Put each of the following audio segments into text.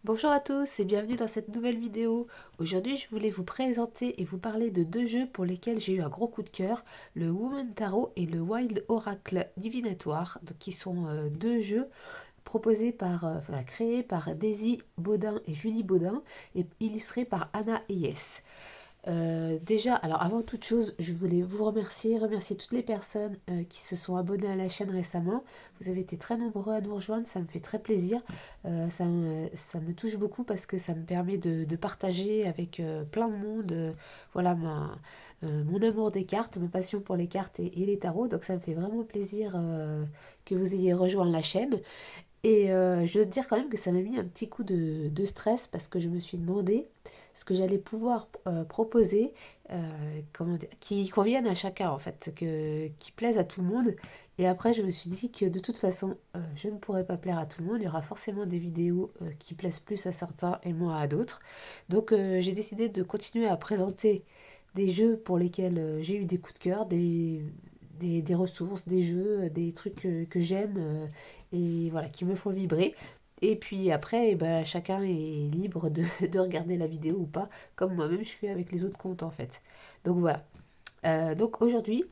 Bonjour à tous et bienvenue dans cette nouvelle vidéo. Aujourd'hui, je voulais vous présenter et vous parler de deux jeux pour lesquels j'ai eu un gros coup de cœur, le Woman Tarot et le Wild Oracle Divinatoire, donc qui sont deux jeux proposés créés par Daisy Baudin et Julie Baudin et illustrés par Anna Hayes. Déjà, alors avant toute chose, je voulais vous remercier toutes les personnes qui se sont abonnées à la chaîne récemment. Vous avez été très nombreux à nous rejoindre, ça me fait très plaisir. Ça me touche beaucoup parce que ça me permet de partager avec plein de monde voilà, mon amour des cartes, ma passion pour les cartes et les tarots. Donc ça me fait vraiment plaisir que vous ayez rejoint la chaîne. Et je veux te dire quand même que ça m'a mis un petit coup de stress parce que je me suis demandé ce que j'allais pouvoir proposer qui convienne à chacun en fait, qui plaise à tout le monde. Et après je me suis dit que de toute façon je ne pourrais pas plaire à tout le monde, il y aura forcément des vidéos qui plaisent plus à certains et moins à d'autres. Donc j'ai décidé de continuer à présenter des jeux pour lesquels j'ai eu des coups de cœur, des ressources, des jeux, des trucs que j'aime et voilà, qui me font vibrer. Et puis après, eh ben, chacun est libre de regarder la vidéo ou pas, comme moi-même je fais avec les autres comptes en fait. Donc voilà. Donc aujourd'hui,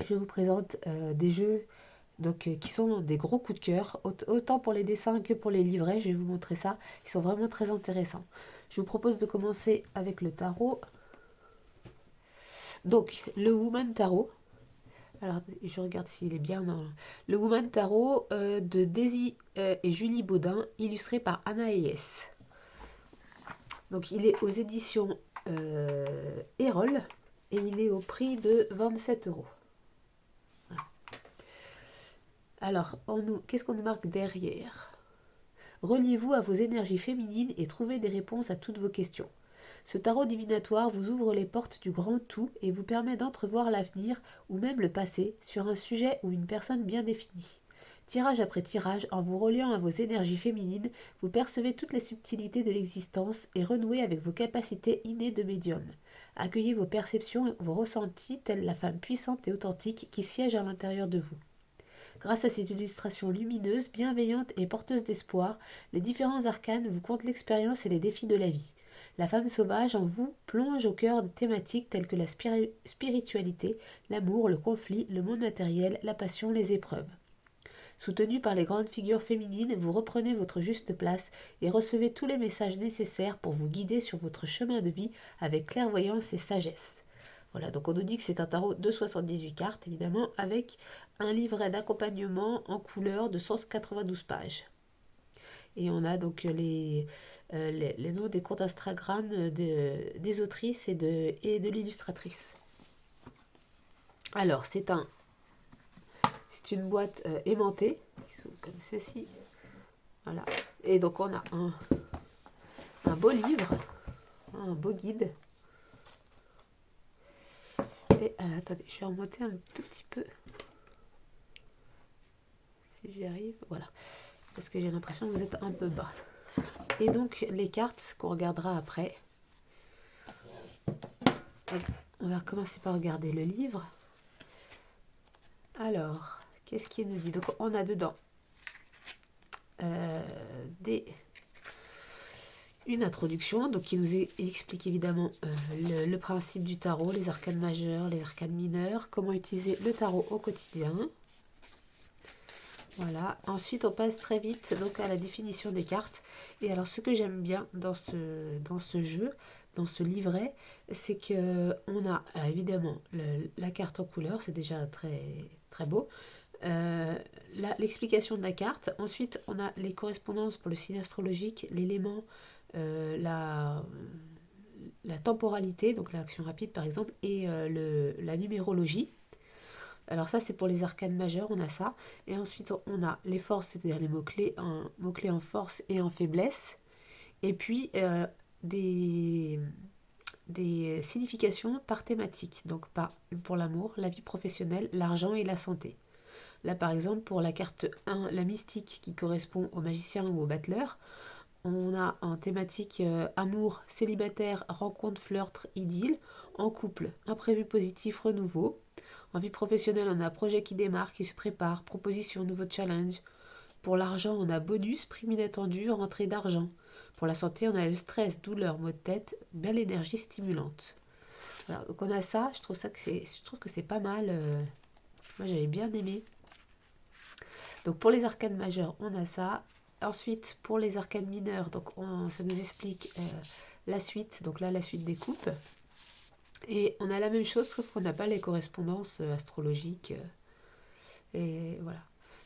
je vous présente des jeux qui sont des gros coups de cœur, autant pour les dessins que pour les livrets. Je vais vous montrer ça. Ils sont vraiment très intéressants. Je vous propose de commencer avec le tarot. Donc, le Woman Tarot. Alors, je regarde s'il est bien dans le Woman Tarot de Daisy et Julie Baudin, illustré par Anna Hayes. Donc, il est aux éditions Erol et il est au prix de 27 euros. Voilà. Alors, qu'est-ce qu'on nous marque derrière? Reliez-vous à vos énergies féminines et trouvez des réponses à toutes vos questions. Ce tarot divinatoire vous ouvre les portes du grand tout et vous permet d'entrevoir l'avenir ou même le passé sur un sujet ou une personne bien définie. Tirage après tirage, en vous reliant à vos énergies féminines, vous percevez toutes les subtilités de l'existence et renouez avec vos capacités innées de médium. Accueillez vos perceptions, vos ressentis, telle la femme puissante et authentique qui siège à l'intérieur de vous. Grâce à ces illustrations lumineuses, bienveillantes et porteuses d'espoir, les différents arcanes vous content l'expérience et les défis de la vie. La femme sauvage en vous plonge au cœur de thématiques telles que la spiritualité, l'amour, le conflit, le monde matériel, la passion, les épreuves. Soutenu par les grandes figures féminines, vous reprenez votre juste place et recevez tous les messages nécessaires pour vous guider sur votre chemin de vie avec clairvoyance et sagesse. Voilà, donc on nous dit que c'est un tarot de 78 cartes, évidemment, avec un livret d'accompagnement en couleur de 192 pages. Et on a donc les noms des comptes Instagram des autrices et de l'illustratrice. Alors, c'est une boîte aimantée, qui sont comme ceci. Voilà. Et donc, on a un beau livre, un beau guide. Et attendez, je vais remonter un tout petit peu. Si j'y arrive, voilà. Parce que j'ai l'impression que vous êtes un peu bas. Et donc, les cartes qu'on regardera après. On va commencer par regarder le livre. Alors, qu'est-ce qu'il nous dit? Donc, on a dedans une introduction donc qui nous explique évidemment le principe du tarot, les arcanes majeurs, les arcanes mineurs, comment utiliser le tarot au quotidien. Voilà. Ensuite, on passe très vite donc à la définition des cartes. Et alors, ce que j'aime bien dans ce jeu, dans ce livret, c'est que on a alors évidemment la carte en couleur, c'est déjà très très beau. L'explication de la carte. Ensuite, on a les correspondances pour le signe astrologique, l'élément, la temporalité, donc l'action rapide par exemple, et la numérologie. Alors ça, c'est pour les arcanes majeures, on a ça. Et ensuite, on a les forces, c'est-à-dire les mots-clés en force et en faiblesse. Et puis, des significations par thématique. Donc, pour l'amour, la vie professionnelle, l'argent et la santé. Là, par exemple, pour la carte 1, la mystique, qui correspond au magicien ou au battleur, on a en thématique amour, célibataire, rencontre, flirt, idylle. En couple, imprévu positif, renouveau. En vie professionnelle, on a projet qui démarre, qui se prépare, proposition, nouveau challenge. Pour l'argent, on a bonus, prime inattendue, rentrée d'argent. Pour la santé, on a le stress, douleur, maux de tête, belle énergie stimulante. Voilà, donc on a ça, je trouve que c'est pas mal. Moi j'avais bien aimé. Donc pour les arcanes majeures, on a ça. Ensuite, pour les arcanes mineures, donc ça nous explique la suite. Donc là, la suite des coupes. Et on a la même chose, sauf qu'on n'a pas les correspondances astrologiques. Et voilà.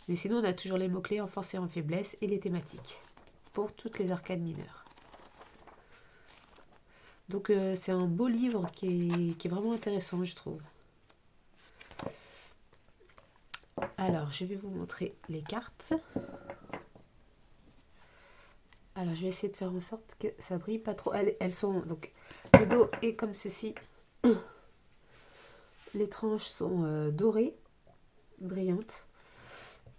Mais sinon, on a toujours les mots-clés en force et en faiblesse et les thématiques pour toutes les arcanes mineures. Donc c'est un beau livre qui est vraiment intéressant, je trouve. Alors, je vais vous montrer les cartes. Alors, je vais essayer de faire en sorte que ça brille pas trop. Elles sont... Donc, le dos est comme ceci. Les tranches sont dorées, brillantes.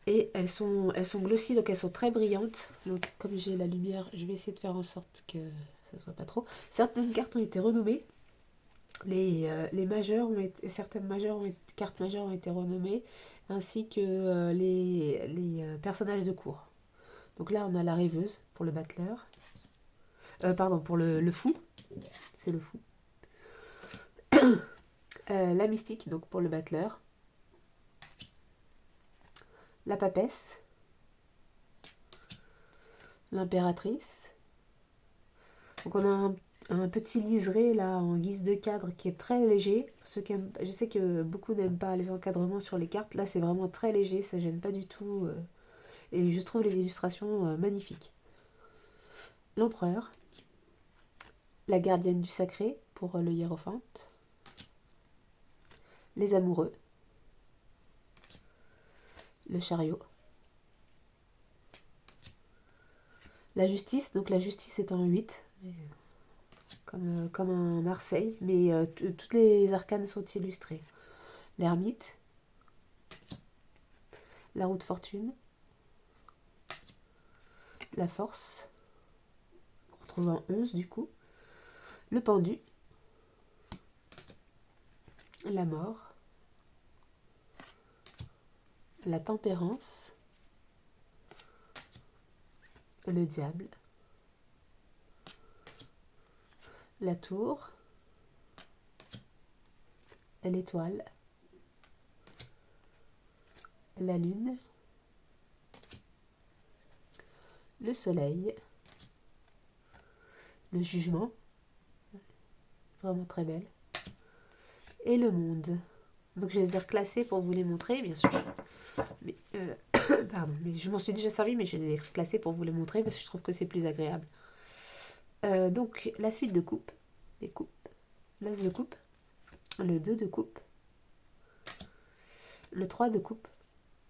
Et elles sont glossy, donc elles sont très brillantes. Donc, comme j'ai la lumière, je vais essayer de faire en sorte que ça ne soit pas trop. Certaines cartes ont été renommées. Les majeures certaines cartes majeures ont été renommées, ainsi que les personnages de cour. Donc là, on a la rêveuse pour le battleur. Pardon, pour le fou. C'est le fou. La mystique, donc pour le battleur. La papesse. L'impératrice. Donc on a un petit liseré là en guise de cadre qui est très léger. Je sais que beaucoup n'aiment pas les encadrements sur les cartes. Là, c'est vraiment très léger, ça gêne pas du tout. Et je trouve les illustrations magnifiques. L'empereur. La gardienne du sacré pour le hiérophante. Les amoureux. Le chariot. La justice, donc la justice est en 8, comme un Marseille, mais toutes les arcanes sont illustrées. L'ermite. La roue de fortune. La force. On retrouve en 11 du coup. Le pendu. La mort. La tempérance. Le diable. La tour. L'étoile. La lune. Le soleil. Le jugement. Vraiment très belle. Et le monde. Donc je les ai reclassés pour vous les montrer, bien sûr. Mais, pardon, mais je m'en suis déjà servi, mais je les ai reclassés pour vous les montrer parce que je trouve que c'est plus agréable. Donc la suite de coupe, les coupes, l'as de coupe, le 2 de coupe, le 3 de coupe.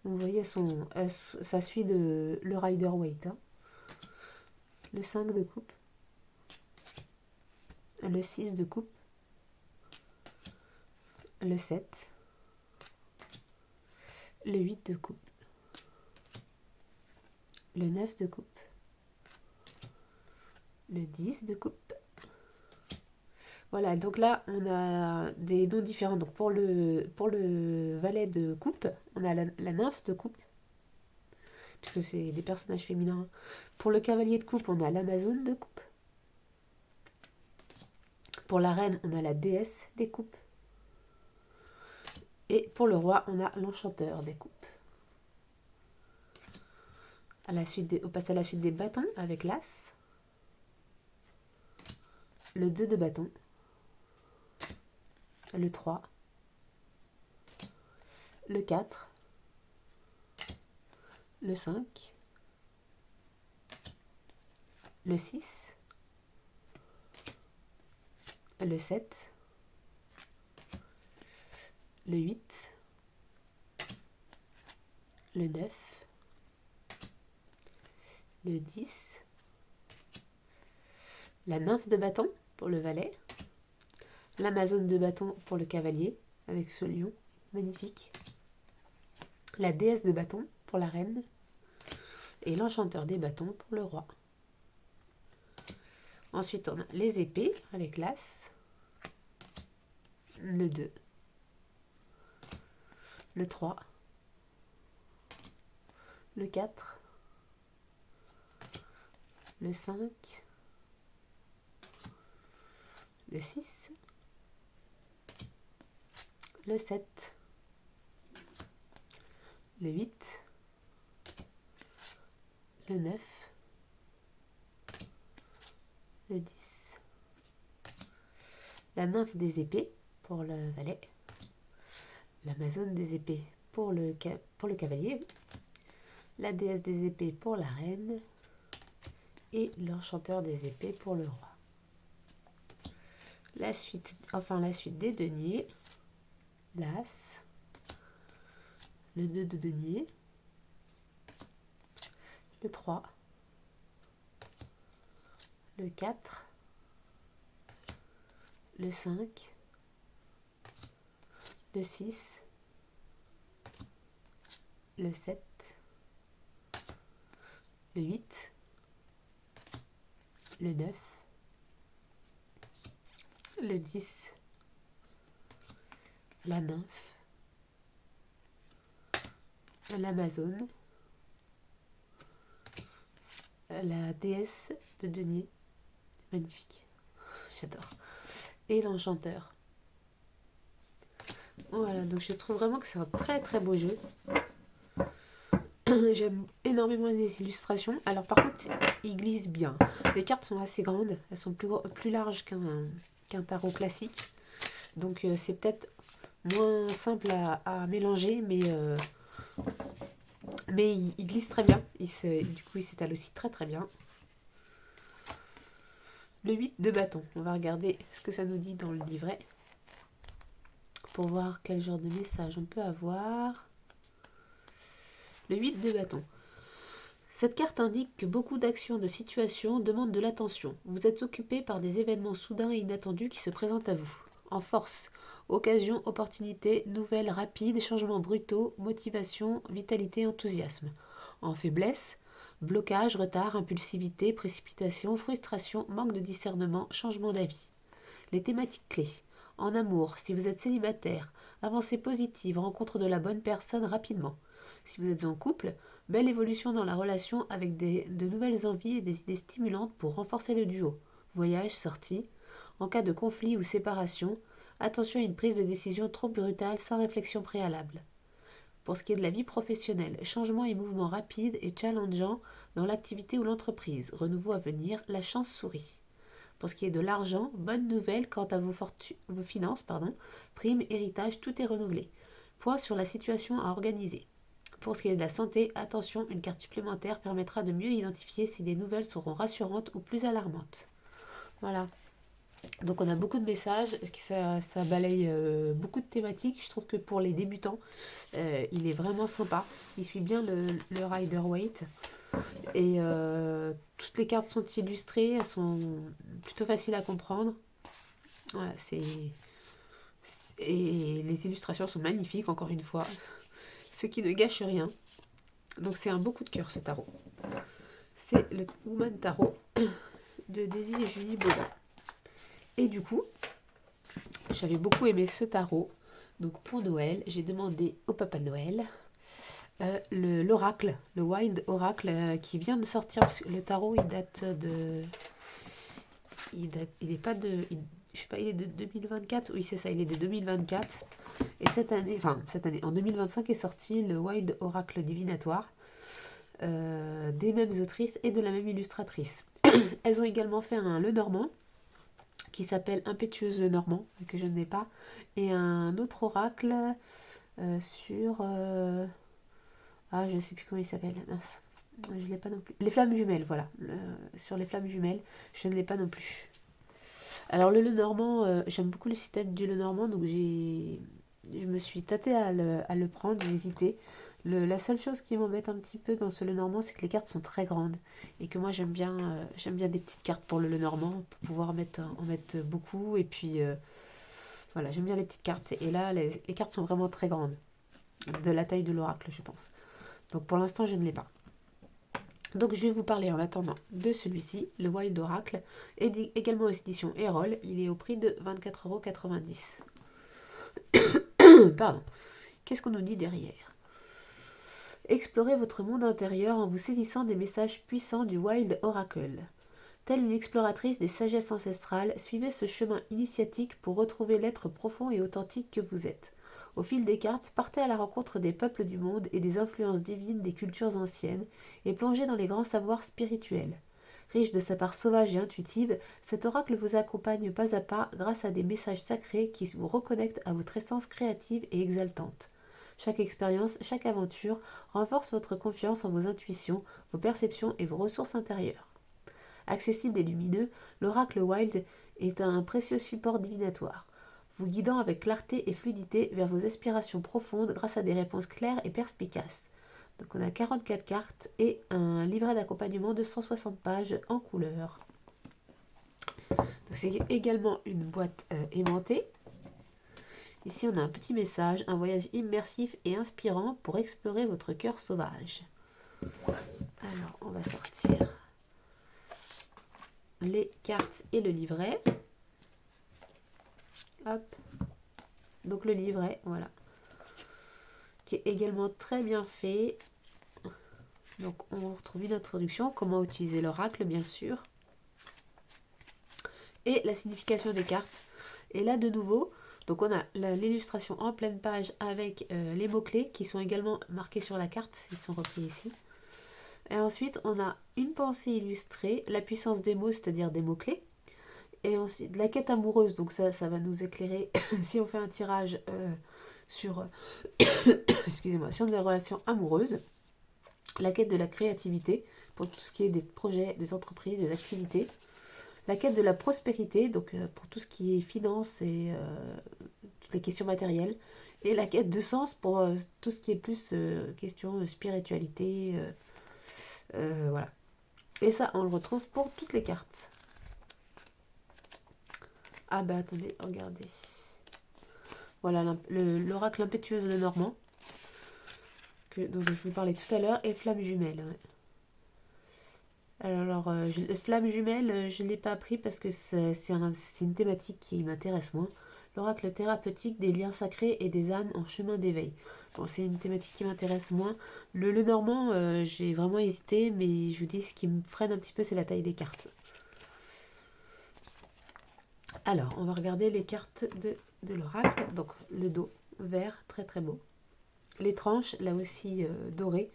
Vous voyez, ça suit le Rider-Waite. Hein. Le 5 de coupe, le 6 de coupe, le 7, le 8 de coupe, le 9 de coupe, le 10 de coupe. Voilà, donc là, on a des noms différents. Donc pour le valet de coupe, on a la nymphe de coupe, puisque c'est des personnages féminins. Pour le cavalier de coupe, on a l'amazone de coupe. Pour la reine, on a la déesse des coupes. Et pour le roi, on a l'enchanteur des coupes. On passe à la suite des bâtons avec l'as. Le 2 de bâton. Le 3. Le 4. Le 5. Le 6. Le 7. Le 8. Le 9. Le 10. La nymphe de bâton pour le valet. L'amazone de bâton pour le cavalier, avec ce lion magnifique. La déesse de bâton pour la reine. Et l'enchanteur des bâtons pour le roi. Ensuite, on a les épées avec l'as. Le 2. Le 3. Le 4. le 5, le 6, le 7, le 8, le 9, le 10, la nymphe des épées pour le valet, l'amazone des épées pour le cavalier, la déesse des épées pour la reine et l'enchanteur des épées pour le roi. La suite des deniers, l'as, le nœud de denier, le 3, le 4, le 5, le 6, le 7, le 8, le 9, le 10, la nymphe, l'amazone, la déesse de denier, magnifique, j'adore, et l'enchanteur. Voilà, donc je trouve vraiment que c'est un très très beau jeu. J'aime énormément les illustrations. Alors par contre, il glisse bien. Les cartes sont assez grandes, elles sont plus larges qu'un tarot classique. Donc c'est peut-être moins simple à mélanger, mais il glisse très bien. Du coup, il s'étale aussi très très bien. Le 8 de bâton. On va regarder ce que ça nous dit dans le livret pour voir quel genre de message on peut avoir. Le 8 de bâton. Cette carte indique que beaucoup d'actions de situation demandent de l'attention. Vous êtes occupé par des événements soudains et inattendus qui se présentent à vous. En force, occasion, opportunité, nouvelles rapides, changements brutaux, motivation, vitalité, enthousiasme. En faiblesse, blocage, retard, impulsivité, précipitation, frustration, manque de discernement, changement d'avis. Les thématiques clés. En amour, si vous êtes célibataire, avancée positive, rencontre de la bonne personne rapidement. Si vous êtes en couple, belle évolution dans la relation avec de nouvelles envies et des idées stimulantes pour renforcer le duo. Voyage, sortie. En cas de conflit ou séparation, attention à une prise de décision trop brutale sans réflexion préalable. Pour ce qui est de la vie professionnelle, changement et mouvements rapides et challengeants dans l'activité ou l'entreprise. Renouveau à venir, la chance sourit. Pour ce qui est de l'argent, bonne nouvelle quant à vos finances, primes, héritage, tout est renouvelé. Point sur la situation à organiser. Pour ce qui est de la santé, attention, une carte supplémentaire permettra de mieux identifier si des nouvelles seront rassurantes ou plus alarmantes. Voilà. Donc on a beaucoup de messages, ça balaye beaucoup de thématiques. Je trouve que pour les débutants, il est vraiment sympa. Il suit bien le Rider-Waite. Et toutes les cartes sont illustrées, elles sont plutôt faciles à comprendre. Voilà, et les illustrations sont magnifiques, encore une fois. Ce qui ne gâche rien. Donc c'est un beau coup de cœur ce tarot. C'est le Woman Tarot de Daisy et Julie Baudin. Et du coup, j'avais beaucoup aimé ce tarot. Donc pour Noël, j'ai demandé au Papa Noël l'oracle, le Wild Oracle qui vient de sortir. Parce que le tarot, il date de... Il est pas de... je sais pas, il est de 2024. Oui, c'est ça, il est de 2024. Et cette année, en 2025 est sorti le Wild Oracle divinatoire des mêmes autrices et de la même illustratrice. Elles ont également fait un Lenormand qui s'appelle Impétueuse Lenormand, que je n'ai pas, et un autre oracle sur... je sais plus comment il s'appelle, mince. Je l'ai pas non plus. Les flammes jumelles, voilà. Sur les flammes jumelles, je ne l'ai pas non plus. Alors le Lenormand, j'aime beaucoup le système du Lenormand, donc je me suis tâtée à le prendre, j'ai hésité. La seule chose qui m'embête un petit peu dans ce Lenormand, c'est que les cartes sont très grandes. Et que moi, j'aime bien des petites cartes pour le Lenormand, pour pouvoir en mettre beaucoup. Et puis, voilà, j'aime bien les petites cartes. Et là, les cartes sont vraiment très grandes. De la taille de l'oracle, je pense. Donc, pour l'instant, je ne l'ai pas. Donc, je vais vous parler en attendant de celui-ci, le Wild Oracle, également aux éditions Erol. Il est au prix de 24,90 €. Pardon. Qu'est-ce qu'on nous dit derrière ? Explorez votre monde intérieur en vous saisissant des messages puissants du Wild Oracle. Telle une exploratrice des sagesses ancestrales, suivez ce chemin initiatique pour retrouver l'être profond et authentique que vous êtes. Au fil des cartes, partez à la rencontre des peuples du monde et des influences divines des cultures anciennes et plongez dans les grands savoirs spirituels. Riche de sa part sauvage et intuitive, cet oracle vous accompagne pas à pas grâce à des messages sacrés qui vous reconnectent à votre essence créative et exaltante. Chaque expérience, chaque aventure renforce votre confiance en vos intuitions, vos perceptions et vos ressources intérieures. Accessible et lumineux, l'oracle Wild est un précieux support divinatoire, vous guidant avec clarté et fluidité vers vos aspirations profondes grâce à des réponses claires et perspicaces. Donc on a 44 cartes et un livret d'accompagnement de 160 pages en couleur. C'est également une boîte aimantée. Ici, on a un petit message, un voyage immersif et inspirant pour explorer votre cœur sauvage. Alors, on va sortir les cartes et le livret. Hop. Donc le livret, voilà. Qui est également très bien fait. Donc, on retrouve une introduction, comment utiliser l'oracle, bien sûr. Et la signification des cartes. Et là, de nouveau... Donc on a l'illustration en pleine page avec les mots-clés qui sont également marqués sur la carte, ils sont repris ici. Et ensuite on a une pensée illustrée, la puissance des mots, c'est-à-dire des mots-clés. Et ensuite la quête amoureuse, donc ça va nous éclairer si on fait un tirage sur, excusez-moi, sur les relations amoureuses. La quête de la créativité, pour tout ce qui est des projets, des entreprises, des activités. La quête de la prospérité, donc pour tout ce qui est finance et toutes les questions matérielles. Et la quête de sens pour tout ce qui est plus question de spiritualité. Voilà. Et ça, on le retrouve pour toutes les cartes. Ah bah attendez, regardez. Voilà, l'oracle impétueuse le Normand. Dont je vous parlais tout à l'heure. Et flamme jumelle. Ouais. Alors, flamme jumelle, je ne l'ai pas pris parce que c'est une thématique qui m'intéresse moins. L'oracle thérapeutique des liens sacrés et des âmes en chemin d'éveil. Bon, c'est une thématique qui m'intéresse moins. Le normand, j'ai vraiment hésité, mais je vous dis, ce qui me freine un petit peu, c'est la taille des cartes. Alors, on va regarder les cartes de l'oracle. Donc, le dos, vert, très très beau. Les tranches, là aussi, dorées.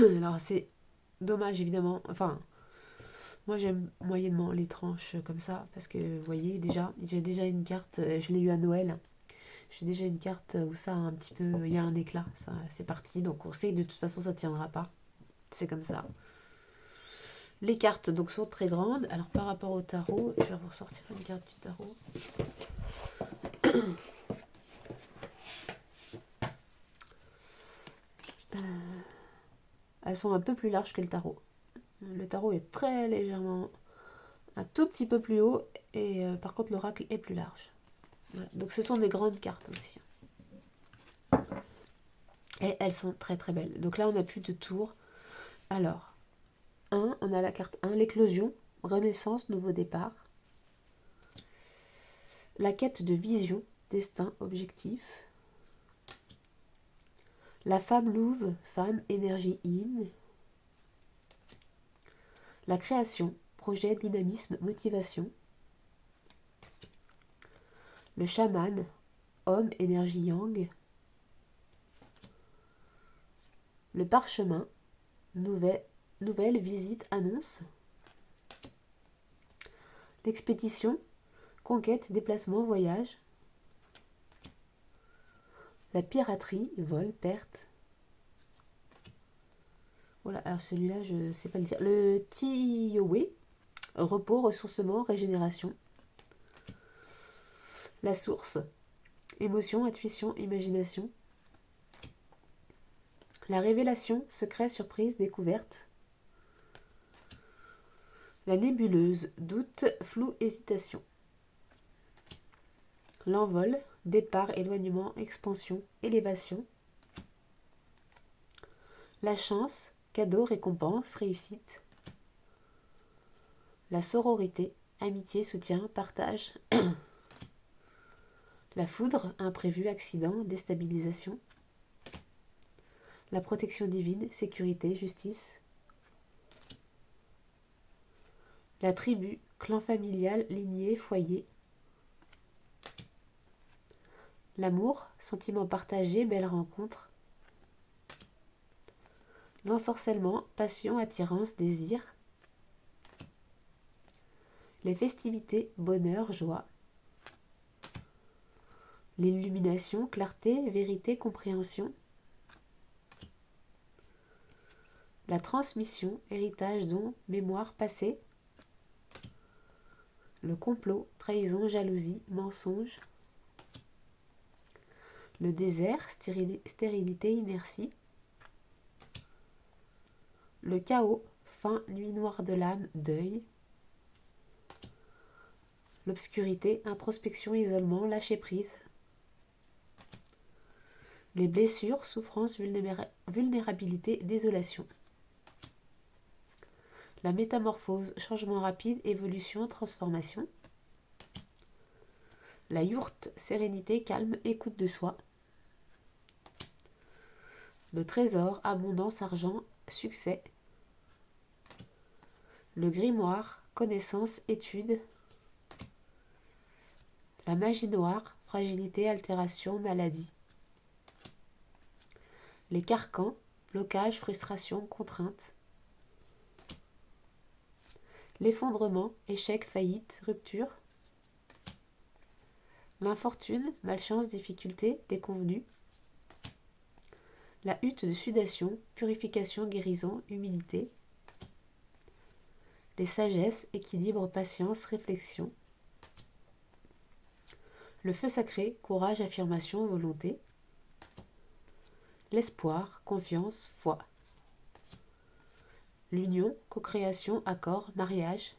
Alors, c'est dommage, évidemment. Enfin... Moi, j'aime moyennement les tranches comme ça, parce que, vous voyez, j'ai déjà une carte, je l'ai eu à Noël. J'ai déjà une carte où ça a un petit peu, il y a un éclat, ça, c'est parti. Donc, on sait que de toute façon, ça ne tiendra pas. C'est comme ça. Les cartes, donc, sont très grandes. Alors, par rapport au tarot, je vais vous ressortir une carte du tarot. Elles sont un peu plus larges que le tarot. Le tarot est très légèrement, un tout petit peu plus haut, et par contre l'oracle est plus large. Voilà. Donc ce sont des grandes cartes aussi. Et elles sont très très belles. Donc là on n'a plus de tours. Alors, on a la carte 1, l'éclosion, renaissance, nouveau départ. La quête de vision, destin, objectif. La femme louve, femme, énergie yin. La création, projet, dynamisme, motivation. Le chaman, homme, énergie yang. Le parchemin, nouvelle, visite, annonce. L'expédition, conquête, déplacement, voyage. La piraterie, vol, perte. Voilà, alors celui-là, je ne sais pas le dire. Le Tiyowe, repos, ressourcement, régénération. La source, émotion, intuition, imagination. La révélation, secret, surprise, découverte. La nébuleuse, doute, flou, hésitation. L'envol, départ, éloignement, expansion, élévation. La chance, cadeau, récompense, réussite. La sororité, amitié, soutien, partage. La foudre, imprévu, accident, déstabilisation. La protection divine, sécurité, justice. La tribu, clan familial, lignée, foyer. L'amour, sentiment partagé, belle rencontre. L'ensorcellement, passion, attirance, désir. Les festivités, bonheur, joie. L'illumination, clarté, vérité, compréhension. La transmission, héritage, don, mémoire, passé. Le complot, trahison, jalousie, mensonge. Le désert, stérilité, inertie. Le chaos, fin, nuit noire de l'âme, deuil. L'obscurité, introspection, isolement, lâcher prise. Les blessures, souffrance, vulnérabilité, désolation. La métamorphose, changement rapide, évolution, transformation. La yourte, sérénité, calme, écoute de soi. Le trésor, abondance, argent, succès. Le grimoire, connaissance, étude. La magie noire, fragilité, altération, maladie. Les carcans, blocage, frustration, contrainte. L'effondrement, échec, faillite, rupture. L'infortune, malchance, difficulté, déconvenue. La hutte de sudation, purification, guérison, humilité. Les sagesses, équilibre, patience, réflexion. Le feu sacré, courage, affirmation, volonté. L'espoir, confiance, foi. L'union, co-création, accord, mariage.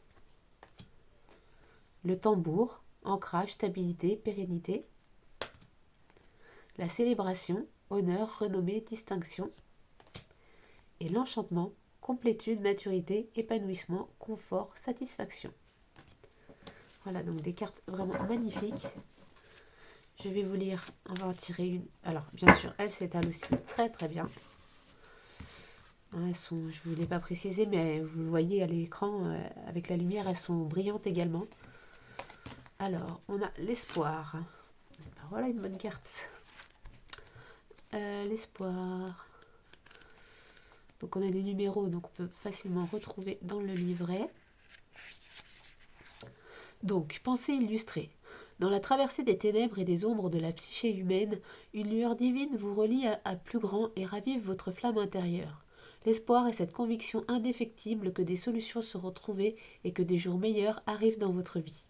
Le tambour, ancrage, stabilité, pérennité. La célébration, honneur, renommée, distinction. Et l'enchantement, complétude, maturité, épanouissement, confort, satisfaction. Voilà, donc des cartes vraiment magnifiques. Je vais vous lire, on va en tirer une. Alors, bien sûr, elles s'étalent aussi très très bien. Elles sont, je ne vous l'ai pas précisé, mais vous le voyez à l'écran, avec la lumière, elles sont brillantes également. Alors, on a l'espoir. Voilà une bonne carte. L'espoir. Donc, on a des numéros, donc on peut facilement retrouver dans le livret. Donc, pensée illustrée. Dans la traversée des ténèbres et des ombres de la psyché humaine, une lueur divine vous relie à plus grand et ravive votre flamme intérieure. L'espoir est cette conviction indéfectible que des solutions seront trouvées et que des jours meilleurs arrivent dans votre vie.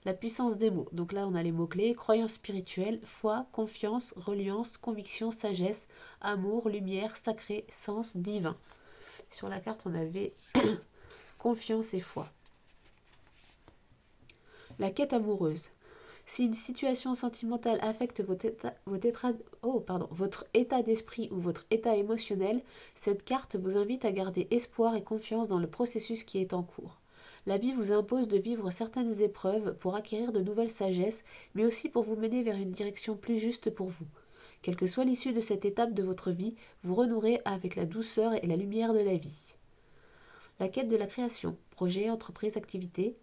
La puissance des mots. Donc là, on a les mots-clés. Croyance spirituelle, foi, confiance, reliance, conviction, sagesse, amour, lumière, sacré, sens, divin. Sur la carte, on avait confiance et foi. La quête amoureuse. Si une situation sentimentale affecte votre état d'esprit ou votre état émotionnel, cette carte vous invite à garder espoir et confiance dans le processus qui est en cours. La vie vous impose de vivre certaines épreuves pour acquérir de nouvelles sagesses, mais aussi pour vous mener vers une direction plus juste pour vous. Quelle que soit l'issue de cette étape de votre vie, vous renouerez avec la douceur et la lumière de la vie. La quête de la création, projet, entreprise, activité.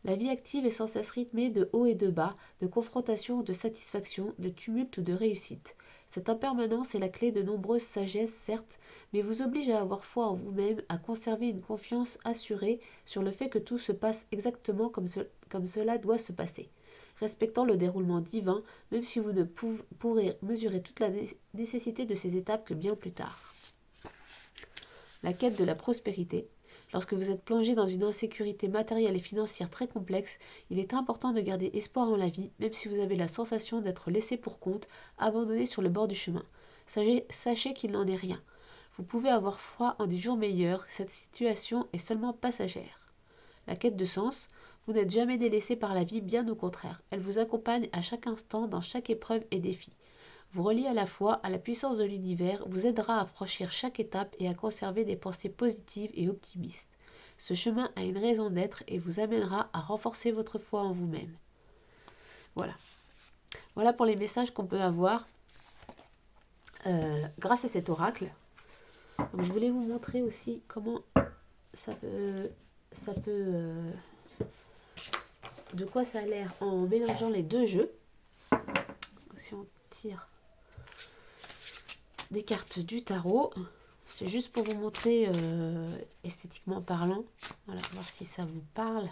La vie active est sans cesse rythmée de hauts et de bas, de confrontations ou de satisfaction, de tumulte ou de réussite. Cette impermanence est la clé de nombreuses sagesses, certes, mais vous oblige à avoir foi en vous-même, à conserver une confiance assurée sur le fait que tout se passe exactement comme cela doit se passer, respectant le déroulement divin, même si vous ne pourrez mesurer toute la nécessité de ces étapes que bien plus tard. La quête de la prospérité. Lorsque vous êtes plongé dans une insécurité matérielle et financière très complexe, il est important de garder espoir en la vie, même si vous avez la sensation d'être laissé pour compte, abandonné sur le bord du chemin. Sachez qu'il n'en est rien. Vous pouvez avoir foi en des jours meilleurs, cette situation est seulement passagère. La quête de sens. Vous n'êtes jamais délaissé par la vie, bien au contraire. Elle vous accompagne à chaque instant dans chaque épreuve et défi. Vous reliez à la foi à la puissance de l'univers, vous aidera à franchir chaque étape et à conserver des pensées positives et optimistes. Ce chemin a une raison d'être et vous amènera à renforcer votre foi en vous-même. Voilà. Voilà pour les messages qu'on peut avoir grâce à cet oracle. Donc, je voulais vous montrer aussi comment ça peut de quoi ça a l'air en mélangeant les deux jeux. Si on tire des cartes du tarot, c'est juste pour vous montrer esthétiquement parlant. Voilà, voir si ça vous parle.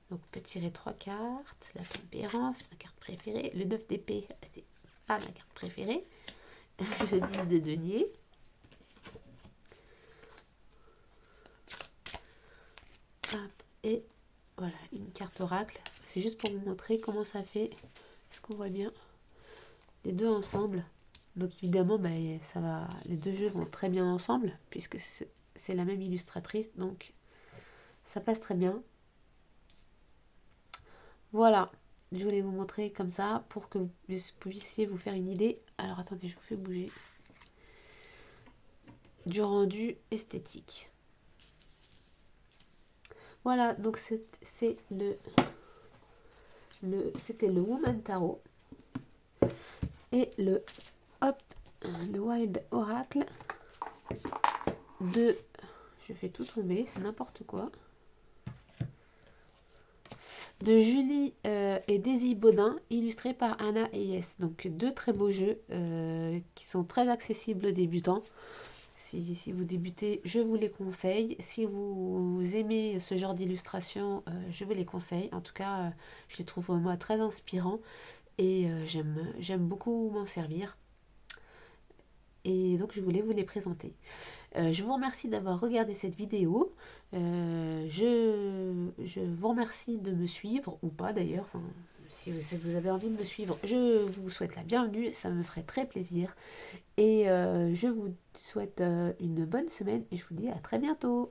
Donc on peut tirer 3 cartes. La tempérance, ma carte préférée. Le 9 d'épée, c'est pas ma carte préférée. Le 10 de denier. Hop, et voilà, une carte oracle. C'est juste pour vous montrer comment ça fait. Est-ce qu'on voit bien les deux ensemble? Donc évidemment, ça va, les deux jeux vont très bien ensemble, puisque c'est la même illustratrice, donc ça passe très bien. Voilà, je voulais vous montrer comme ça, pour que vous puissiez vous faire une idée. Alors attendez, je vous fais bouger. Du rendu esthétique. Voilà, donc c'était le Woman Tarot. Et le Wild Oracle de... Je fais tout tomber, n'importe quoi. De Julie et Daisy Baudin, illustré par Anna et Yes. Donc deux très beaux jeux qui sont très accessibles aux débutants. Si vous débutez, je vous les conseille. Si vous aimez ce genre d'illustration, je vous les conseille. En tout cas, je les trouve moi très inspirants et j'aime beaucoup m'en servir. Et donc je voulais vous les présenter. Je vous remercie d'avoir regardé cette vidéo. Je vous remercie de me suivre, ou pas d'ailleurs. Enfin, si vous avez envie de me suivre, je vous souhaite la bienvenue. Ça me ferait très plaisir. Et je vous souhaite une bonne semaine et je vous dis à très bientôt.